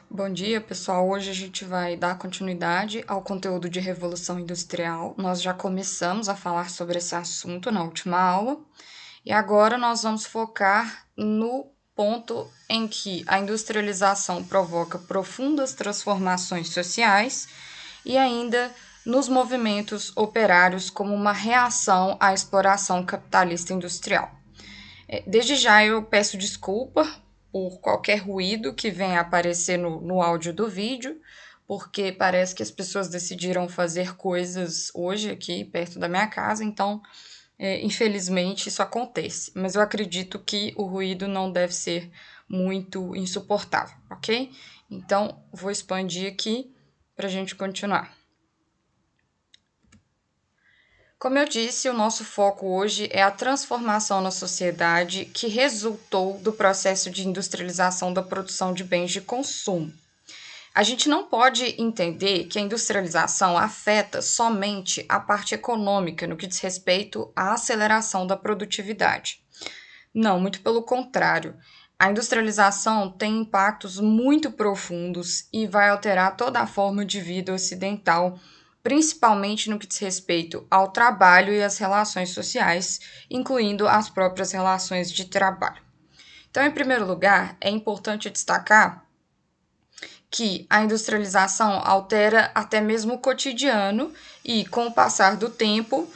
Bom dia, pessoal. Hoje a gente vai dar continuidade ao conteúdo de Revolução Industrial. Nós já começamos a falar sobre esse assunto na última aula e agora nós vamos focar no ponto em que a industrialização provoca profundas transformações sociais e ainda nos movimentos operários como uma reação à exploração capitalista industrial. Desde já eu peço desculpa por qualquer ruído que venha aparecer no áudio do vídeo, porque parece que as pessoas decidiram fazer coisas hoje aqui perto da minha casa, então, infelizmente, isso acontece. Mas eu acredito que o ruído não deve ser muito insuportável, ok? Então, vou expandir aqui para a gente continuar. Como eu disse, o nosso foco hoje é a transformação na sociedade que resultou do processo de industrialização da produção de bens de consumo. A gente não pode entender que a industrialização afeta somente a parte econômica no que diz respeito à aceleração da produtividade. Não, muito pelo contrário. A industrialização tem impactos muito profundos e vai alterar toda a forma de vida ocidental, principalmente no que diz respeito ao trabalho e às relações sociais, incluindo as próprias relações de trabalho. Então, em primeiro lugar, é importante destacar que a industrialização altera até mesmo o cotidiano e, com o passar do tempo,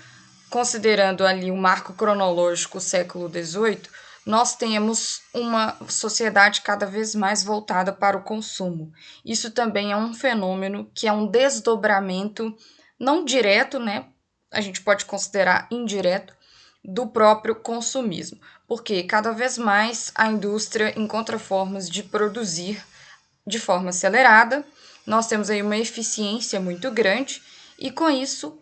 considerando ali o marco cronológico, o século XVIII, nós temos uma sociedade cada vez mais voltada para o consumo. Isso também é um fenômeno que é um desdobramento não direto, né? A gente pode considerar indireto, do próprio consumismo, porque cada vez mais a indústria encontra formas de produzir de forma acelerada, nós temos aí uma eficiência muito grande e com isso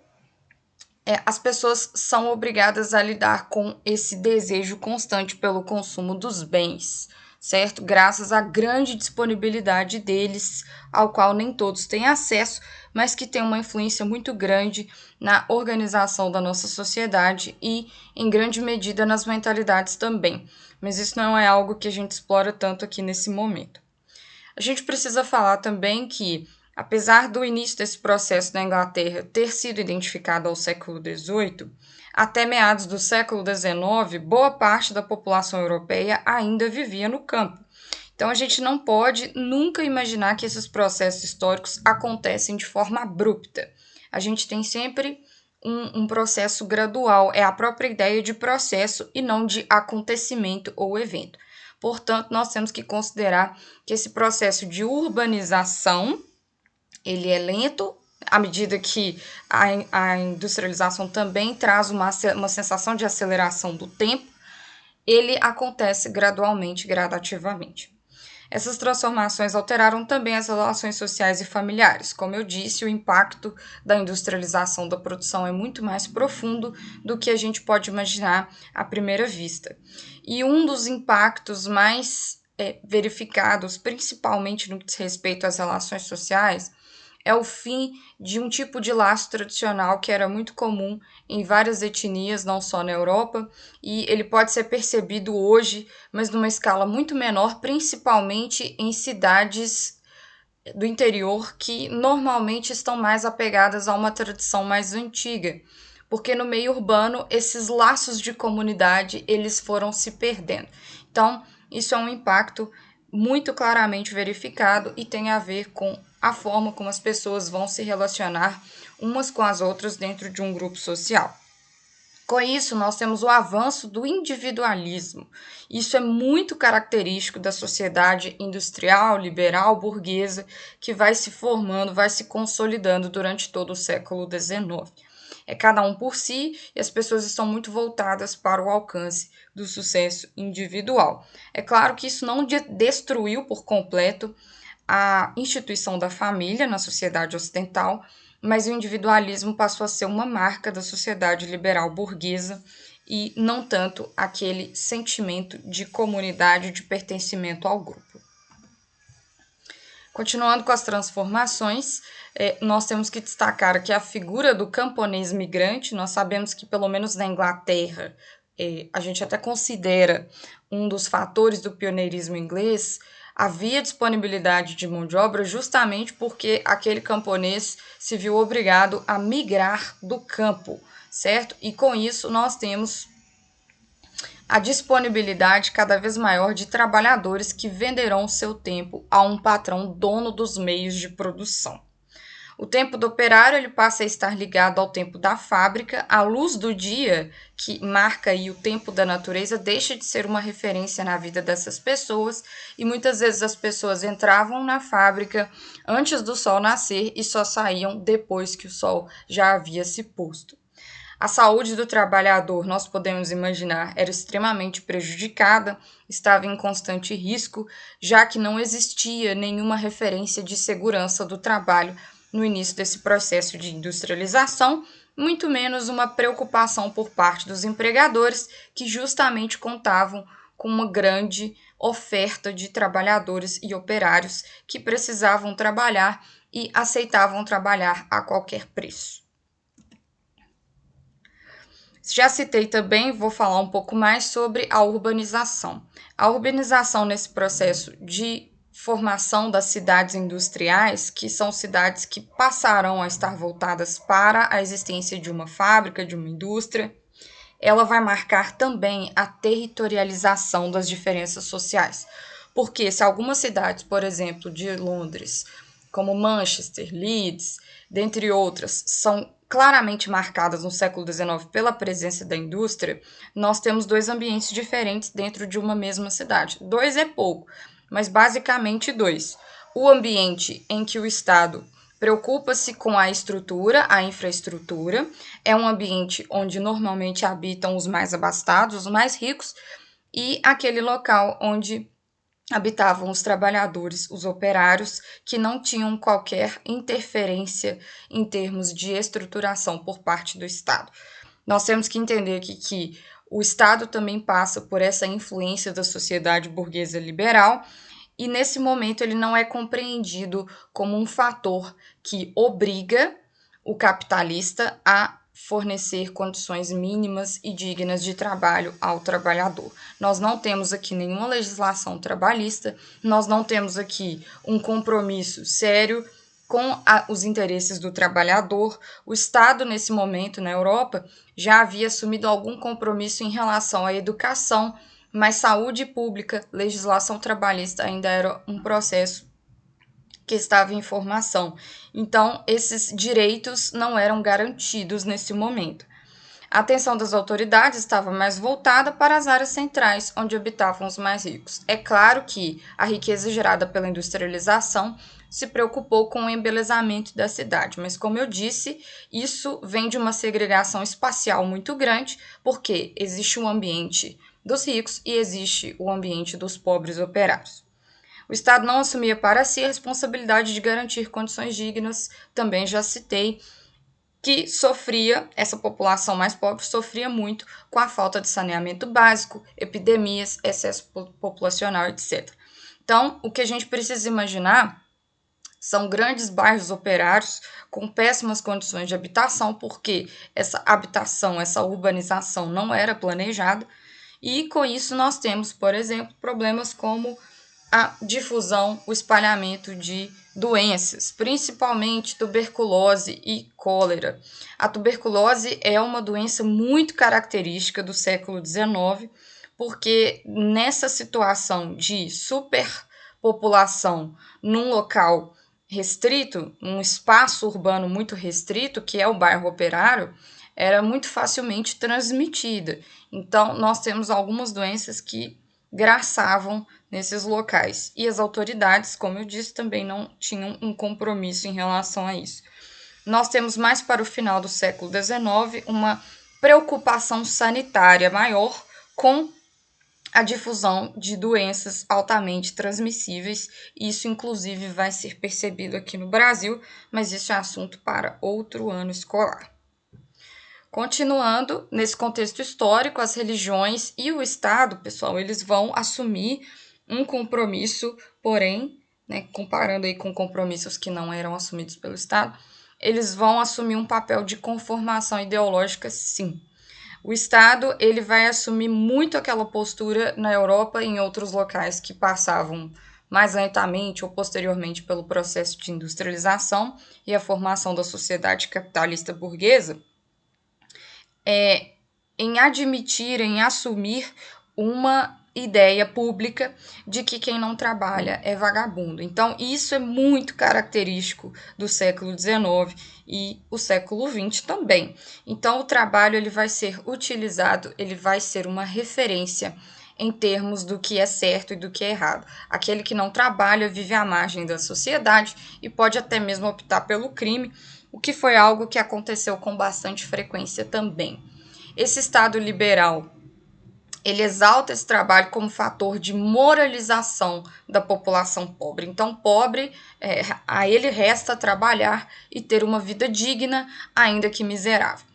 as pessoas são obrigadas a lidar com esse desejo constante pelo consumo dos bens, certo? Graças à grande disponibilidade deles, ao qual nem todos têm acesso, mas que tem uma influência muito grande na organização da nossa sociedade e, em grande medida, nas mentalidades também. Mas isso não é algo que a gente explora tanto aqui nesse momento. A gente precisa falar também que, apesar do início desse processo na Inglaterra ter sido identificado ao século XVIII, até meados do século XIX, boa parte da população europeia ainda vivia no campo. Então, a gente não pode nunca imaginar que esses processos históricos acontecem de forma abrupta. A gente tem sempre um processo gradual, é a própria ideia de processo e não de acontecimento ou evento. Portanto, nós temos que considerar que esse processo de urbanização, ele é lento, à medida que a industrialização também traz uma sensação de aceleração do tempo, ele acontece gradualmente, gradativamente. Essas transformações alteraram também as relações sociais e familiares. Como eu disse, o impacto da industrialização da produção é muito mais profundo do que a gente pode imaginar à primeira vista. E um dos impactos mais verificados, principalmente no que diz respeito às relações sociais, é o fim de um tipo de laço tradicional que era muito comum em várias etnias, não só na Europa, e ele pode ser percebido hoje, mas numa escala muito menor, principalmente em cidades do interior que normalmente estão mais apegadas a uma tradição mais antiga, porque no meio urbano esses laços de comunidade eles foram se perdendo. Então, isso é um impacto muito claramente verificado e tem a ver com a forma como as pessoas vão se relacionar umas com as outras dentro de um grupo social. Com isso, nós temos o avanço do individualismo. Isso é muito característico da sociedade industrial, liberal, burguesa, que vai se formando, vai se consolidando durante todo o século XIX. É cada um por si e as pessoas estão muito voltadas para o alcance do sucesso individual. É claro que isso não destruiu por completo a instituição da família na sociedade ocidental, mas o individualismo passou a ser uma marca da sociedade liberal burguesa e não tanto aquele sentimento de comunidade, de pertencimento ao grupo. Continuando com as transformações, nós temos que destacar que a figura do camponês migrante, nós sabemos que pelo menos na Inglaterra, a gente até considera um dos fatores do pioneirismo inglês havia disponibilidade de mão de obra justamente porque aquele camponês se viu obrigado a migrar do campo, certo? E com isso nós temos a disponibilidade cada vez maior de trabalhadores que venderão seu tempo a um patrão dono dos meios de produção. O tempo do operário ele passa a estar ligado ao tempo da fábrica. A luz do dia, que marca aí o tempo da natureza, deixa de ser uma referência na vida dessas pessoas e muitas vezes as pessoas entravam na fábrica antes do sol nascer e só saíam depois que o sol já havia se posto. A saúde do trabalhador, nós podemos imaginar, era extremamente prejudicada, estava em constante risco, já que não existia nenhuma referência de segurança do trabalho no início desse processo de industrialização, muito menos uma preocupação por parte dos empregadores, que justamente contavam com uma grande oferta de trabalhadores e operários que precisavam trabalhar e aceitavam trabalhar a qualquer preço. Já citei também, vou falar um pouco mais sobre a urbanização. A urbanização nesse processo de formação das cidades industriais, que são cidades que passarão a estar voltadas para a existência de uma fábrica, de uma indústria, ela vai marcar também a territorialização das diferenças sociais. Porque se algumas cidades, por exemplo, de Londres, como Manchester, Leeds, dentre outras, são claramente marcadas no século XIX pela presença da indústria, nós temos dois ambientes diferentes dentro de uma mesma cidade. Dois é pouco, mas basicamente dois. O ambiente em que o Estado preocupa-se com a estrutura, a infraestrutura, é um ambiente onde normalmente habitam os mais abastados, os mais ricos, e aquele local onde habitavam os trabalhadores, os operários, que não tinham qualquer interferência em termos de estruturação por parte do Estado. Nós temos que entender aqui que o Estado também passa por essa influência da sociedade burguesa liberal e, nesse momento, ele não é compreendido como um fator que obriga o capitalista a fornecer condições mínimas e dignas de trabalho ao trabalhador. Nós não temos aqui nenhuma legislação trabalhista, nós não temos aqui um compromisso sério com os interesses do trabalhador. O Estado, nesse momento, na Europa, já havia assumido algum compromisso em relação à educação, mas saúde pública, legislação trabalhista ainda era um processo que estava em formação. Então, esses direitos não eram garantidos nesse momento. A atenção das autoridades estava mais voltada para as áreas centrais, onde habitavam os mais ricos. É claro que a riqueza gerada pela industrialização se preocupou com o embelezamento da cidade, mas, como eu disse, isso vem de uma segregação espacial muito grande, porque existe um ambiente dos ricos e existe o ambiente dos pobres operários. O Estado não assumia para si a responsabilidade de garantir condições dignas, também já citei, que sofria, essa população mais pobre sofria muito com a falta de saneamento básico, epidemias, excesso populacional, etc. Então, o que a gente precisa imaginar são grandes bairros operários com péssimas condições de habitação, porque essa habitação, essa urbanização não era planejada, e com isso nós temos, por exemplo, problemas como a difusão, o espalhamento de doenças, principalmente tuberculose e cólera. A tuberculose é uma doença muito característica do século XIX, porque nessa situação de superpopulação num local restrito, um espaço urbano muito restrito, que é o bairro operário, era muito facilmente transmitida. Então, nós temos algumas doenças que graçavam nesses locais. E as autoridades, como eu disse, também não tinham um compromisso em relação a isso. Nós temos mais para o final do século XIX uma preocupação sanitária maior com a difusão de doenças altamente transmissíveis. Isso, inclusive, vai ser percebido aqui no Brasil, mas isso é assunto para outro ano escolar. Continuando, nesse contexto histórico, as religiões e o Estado, pessoal, eles vão assumir um compromisso, porém, comparando aí com compromissos que não eram assumidos pelo Estado, eles vão assumir um papel de conformação ideológica, sim. O Estado ele vai assumir muito aquela postura na Europa e em outros locais que passavam mais lentamente ou posteriormente pelo processo de industrialização e a formação da sociedade capitalista burguesa, em admitir, em assumir uma ideia pública de que quem não trabalha é vagabundo. Então, isso é muito característico do século XIX e o século XX também. Então, o trabalho ele vai ser utilizado, ele vai ser uma referência em termos do que é certo e do que é errado. Aquele que não trabalha vive à margem da sociedade e pode até mesmo optar pelo crime, o que foi algo que aconteceu com bastante frequência também. Esse Estado liberal, ele exalta esse trabalho como fator de moralização da população pobre. Então, pobre, a ele resta trabalhar e ter uma vida digna, ainda que miserável.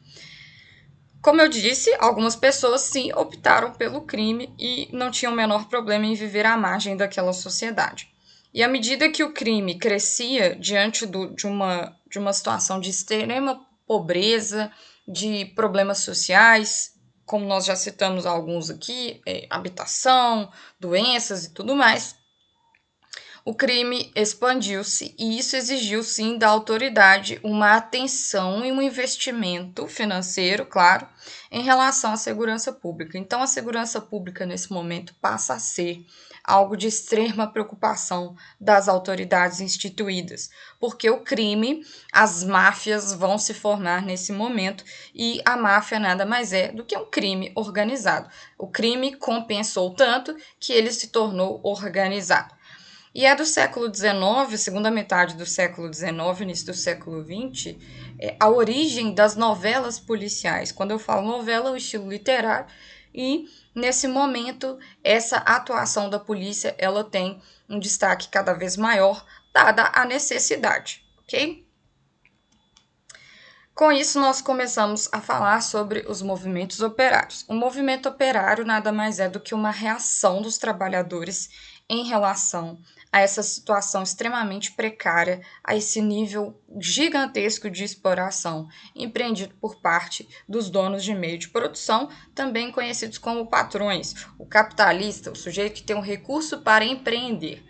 Como eu disse, algumas pessoas sim optaram pelo crime e não tinham o menor problema em viver à margem daquela sociedade. E à medida que o crime crescia diante de uma situação de extrema pobreza, de problemas sociais, como nós já citamos alguns aqui, habitação, doenças e tudo mais, o crime expandiu-se e isso exigiu, sim, da autoridade uma atenção e um investimento financeiro, claro, em relação à segurança pública. Então, a segurança pública, nesse momento, passa a ser algo de extrema preocupação das autoridades instituídas, porque o crime, as máfias vão se formar nesse momento e a máfia nada mais é do que um crime organizado. O crime compensou tanto que ele se tornou organizado. E é do século XIX, segunda metade do século XIX, início do século XX, a origem das novelas policiais. Quando eu falo novela, é o estilo literário, e nesse momento essa atuação da polícia ela tem um destaque cada vez maior, dada a necessidade, ok? Com isso, nós começamos a falar sobre os movimentos operários. O movimento operário nada mais é do que uma reação dos trabalhadores em relação a essa situação extremamente precária, a esse nível gigantesco de exploração empreendido por parte dos donos de meio de produção, também conhecidos como patrões, o capitalista, o sujeito que tem um recurso para empreender.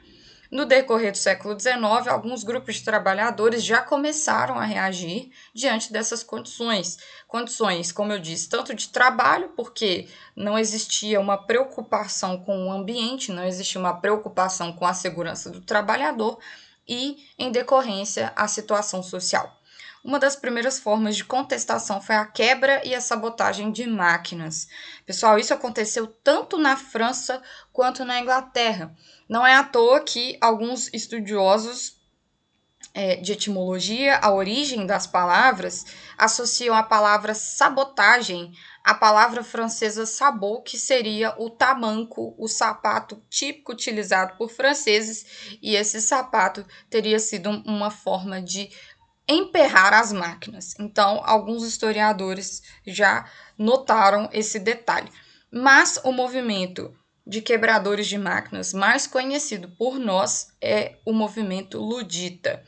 No decorrer do século XIX, alguns grupos de trabalhadores já começaram a reagir diante dessas condições. Condições, como eu disse, tanto de trabalho, porque não existia uma preocupação com o ambiente, não existia uma preocupação com a segurança do trabalhador e, em decorrência, a situação social. Uma das primeiras formas de contestação foi a quebra e a sabotagem de máquinas. Pessoal, isso aconteceu tanto na França quanto na Inglaterra. Não é à toa que alguns estudiosos de etimologia, a origem das palavras, associam a palavra sabotagem à palavra francesa sabot, que seria o tamanco, o sapato típico utilizado por franceses, e esse sapato teria sido uma forma de emperrar as máquinas. Então, alguns historiadores já notaram esse detalhe. Mas o movimento de quebradores de máquinas mais conhecido por nós é o movimento ludita.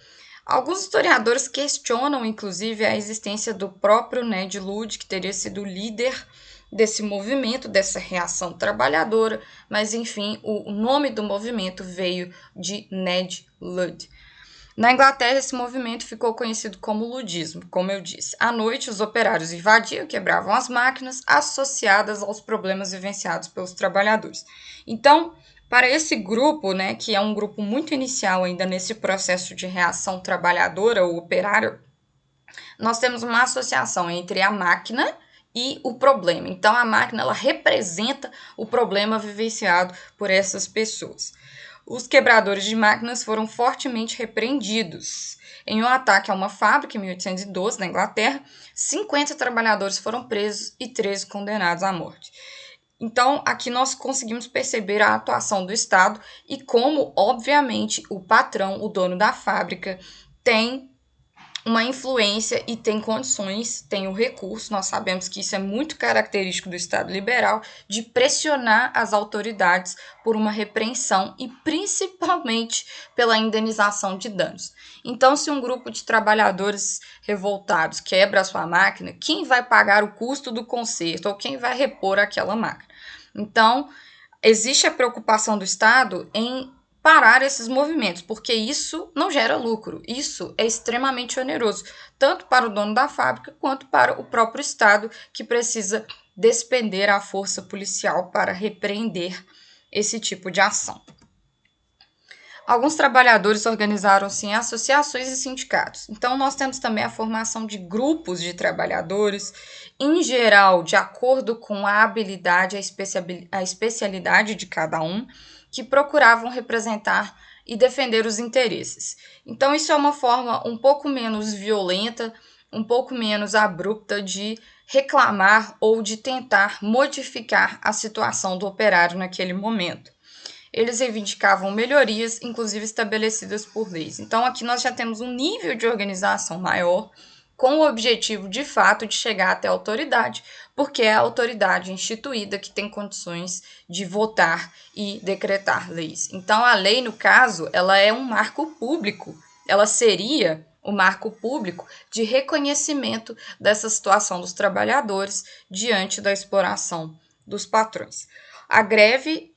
Alguns historiadores questionam, inclusive, a existência do próprio Ned Ludd, que teria sido o líder desse movimento, dessa reação trabalhadora, mas, enfim, o nome do movimento veio de Ned Ludd. Na Inglaterra, esse movimento ficou conhecido como ludismo, como eu disse. À noite, os operários invadiam e quebravam as máquinas associadas aos problemas vivenciados pelos trabalhadores. Então, para esse grupo, né, que é um grupo muito inicial ainda nesse processo de reação trabalhadora ou operária, nós temos uma associação entre a máquina e o problema. Então, a máquina ela representa o problema vivenciado por essas pessoas. Os quebradores de máquinas foram fortemente repreendidos. Em um ataque a uma fábrica em 1812, na Inglaterra, 50 trabalhadores foram presos e 13 condenados à morte. Então, aqui nós conseguimos perceber a atuação do Estado e como, obviamente, o patrão, o dono da fábrica, tem uma influência e tem condições, tem o recurso, nós sabemos que isso é muito característico do Estado liberal, de pressionar as autoridades por uma repreensão e principalmente pela indenização de danos. Então, se um grupo de trabalhadores revoltados quebra a sua máquina, quem vai pagar o custo do conserto ou quem vai repor aquela máquina? Então, existe a preocupação do Estado em parar esses movimentos, porque isso não gera lucro, isso é extremamente oneroso, tanto para o dono da fábrica quanto para o próprio Estado, que precisa despender a força policial para repreender esse tipo de ação. Alguns trabalhadores organizaram-se em associações e sindicatos. Então, nós temos também a formação de grupos de trabalhadores, em geral, de acordo com a habilidade, a especialidade de cada um, que procuravam representar e defender os interesses. Então, isso é uma forma um pouco menos violenta, um pouco menos abrupta de reclamar ou de tentar modificar a situação do operário naquele momento. Eles reivindicavam melhorias, inclusive estabelecidas por leis. Então, aqui nós já temos um nível de organização maior, com o objetivo, de fato, de chegar até a autoridade, porque é a autoridade instituída que tem condições de votar e decretar leis. Então, a lei, no caso, ela é um marco público, ela seria o marco público de reconhecimento dessa situação dos trabalhadores diante da exploração dos patrões. A greve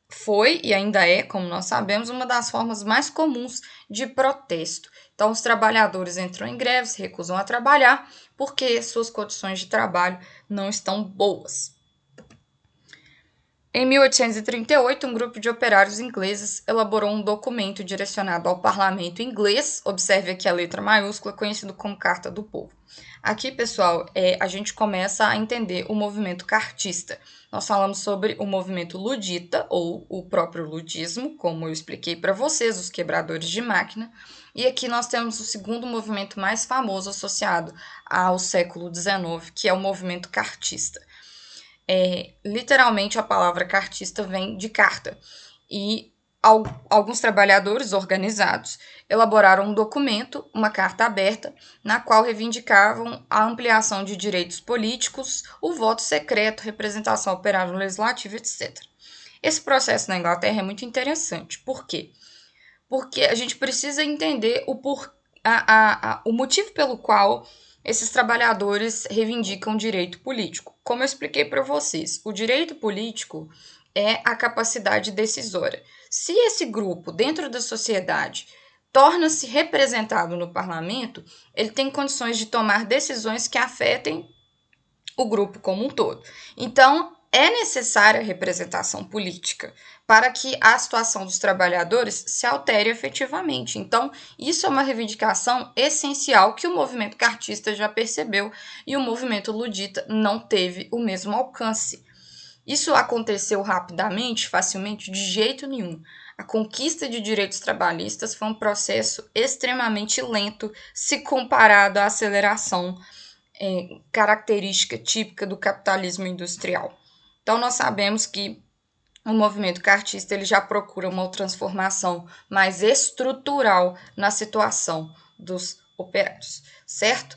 foi e ainda é, como nós sabemos, uma das formas mais comuns de protesto. Então, os trabalhadores entram em greve, se recusam a trabalhar porque suas condições de trabalho não estão boas. Em 1838, um grupo de operários ingleses elaborou um documento direcionado ao parlamento inglês, observe aqui a letra maiúscula, conhecido como Carta do Povo. Aqui, pessoal, a gente começa a entender o movimento cartista. Nós falamos sobre o movimento ludita, ou o próprio ludismo, como eu expliquei para vocês, os quebradores de máquina. E aqui nós temos o segundo movimento mais famoso associado ao século XIX, que é o movimento cartista. Literalmente, a palavra cartista vem de carta. E alguns trabalhadores organizados elaboraram um documento, uma carta aberta, na qual reivindicavam a ampliação de direitos políticos, o voto secreto, representação operária no legislativo, etc. Esse processo na Inglaterra é muito interessante. Por quê? Porque a gente precisa entender o motivo pelo qual esses trabalhadores reivindicam direito político. Como eu expliquei para vocês, o direito político é a capacidade decisória. Se esse grupo, dentro da sociedade, torna-se representado no parlamento, ele tem condições de tomar decisões que afetem o grupo como um todo. Então, é necessária a representação política para que a situação dos trabalhadores se altere efetivamente. Então, isso é uma reivindicação essencial que o movimento cartista já percebeu e o movimento ludita não teve o mesmo alcance. Isso aconteceu rapidamente, facilmente? De jeito nenhum. A conquista de direitos trabalhistas foi um processo extremamente lento se comparado à aceleração característica típica do capitalismo industrial. Então, nós sabemos que o movimento cartista ele já procura uma transformação mais estrutural na situação dos operários, certo?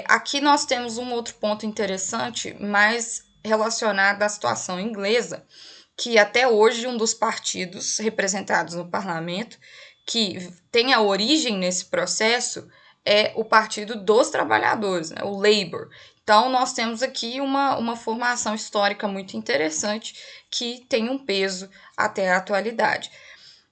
Aqui nós temos um outro ponto interessante, mais relacionado à situação inglesa, que até hoje um dos partidos representados no parlamento que tem a origem nesse processo é o Partido dos Trabalhadores, né, o Labour. Então, nós temos aqui uma formação histórica muito interessante que tem um peso até a atualidade.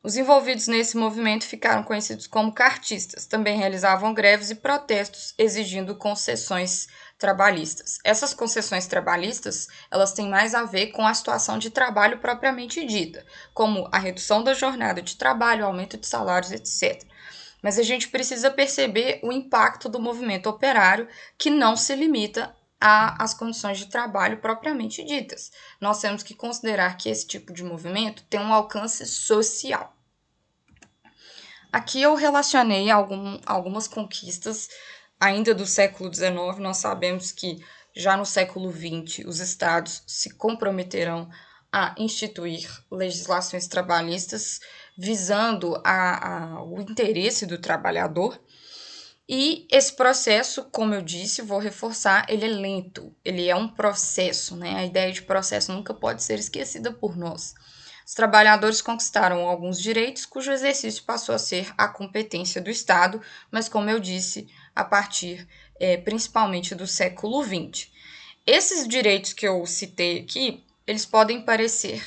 Os envolvidos nesse movimento ficaram conhecidos como cartistas. Também realizavam greves e protestos exigindo concessões trabalhistas. Essas concessões trabalhistas, elas têm mais a ver com a situação de trabalho propriamente dita, como a redução da jornada de trabalho, aumento de salários, etc. Mas a gente precisa perceber o impacto do movimento operário, que não se limita às condições de trabalho propriamente ditas. Nós temos que considerar que esse tipo de movimento tem um alcance social. Aqui eu relacionei algumas conquistas ainda do século XIX. Nós sabemos que já no século XX os estados se comprometerão a instituir legislações trabalhistas visando o interesse do trabalhador. E esse processo, como eu disse, vou reforçar, ele é lento, ele é um processo, né? A ideia de processo nunca pode ser esquecida por nós. Os trabalhadores conquistaram alguns direitos cujo exercício passou a ser a competência do Estado, mas, como eu disse, a partir principalmente do século XX. Esses direitos que eu citei aqui, eles podem parecer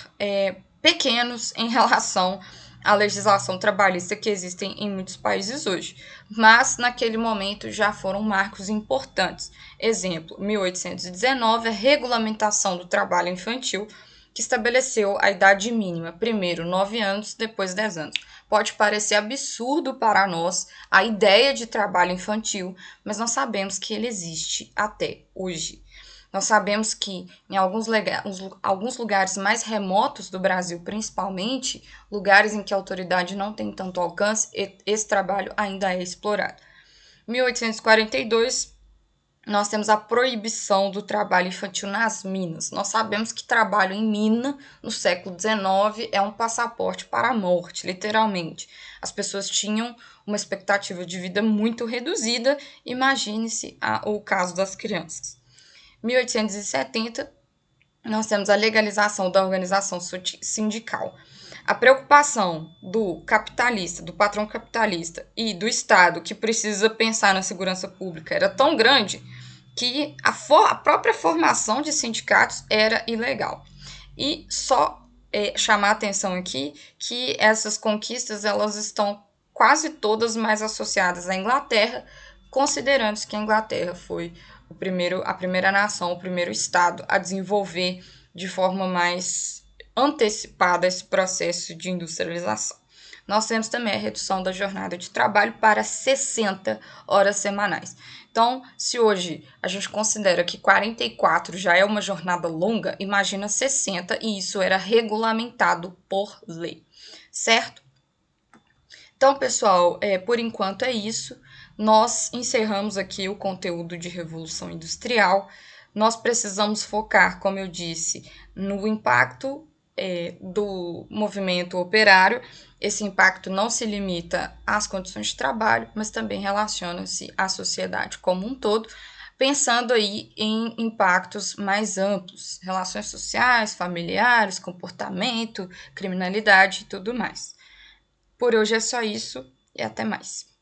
pequenos em relação a legislação trabalhista que existem em muitos países hoje, mas naquele momento já foram marcos importantes. Exemplo, 1819, a regulamentação do trabalho infantil, que estabeleceu a idade mínima, primeiro 9 anos, depois 10 anos. Pode parecer absurdo para nós a ideia de trabalho infantil, mas nós sabemos que ele existe até hoje. Nós sabemos que em alguns lugares mais remotos do Brasil, principalmente, lugares em que a autoridade não tem tanto alcance, esse trabalho ainda é explorado. Em 1842, nós temos a proibição do trabalho infantil nas minas. Nós sabemos que trabalho em mina no século XIX é um passaporte para a morte, literalmente. As pessoas tinham uma expectativa de vida muito reduzida, imagine-se o caso das crianças. 1870, nós temos a legalização da organização sindical. A preocupação do capitalista, do patrão capitalista e do Estado, que precisa pensar na segurança pública, era tão grande que a própria formação de sindicatos era ilegal. E só chamar a atenção aqui que essas conquistas elas estão quase todas mais associadas à Inglaterra, considerando que a Inglaterra foi a primeira nação, o primeiro estado a desenvolver de forma mais antecipada esse processo de industrialização. Nós temos também a redução da jornada de trabalho para 60 horas semanais. Então, se hoje a gente considera que 44 já é uma jornada longa, imagina 60, e isso era regulamentado por lei, certo? Então, pessoal, por enquanto é isso. Nós encerramos aqui o conteúdo de Revolução Industrial. Nós precisamos focar, como eu disse, no impacto do movimento operário. Esse impacto não se limita às condições de trabalho, mas também relaciona-se à sociedade como um todo, pensando aí em impactos mais amplos, relações sociais, familiares, comportamento, criminalidade e tudo mais. Por hoje é só isso e até mais.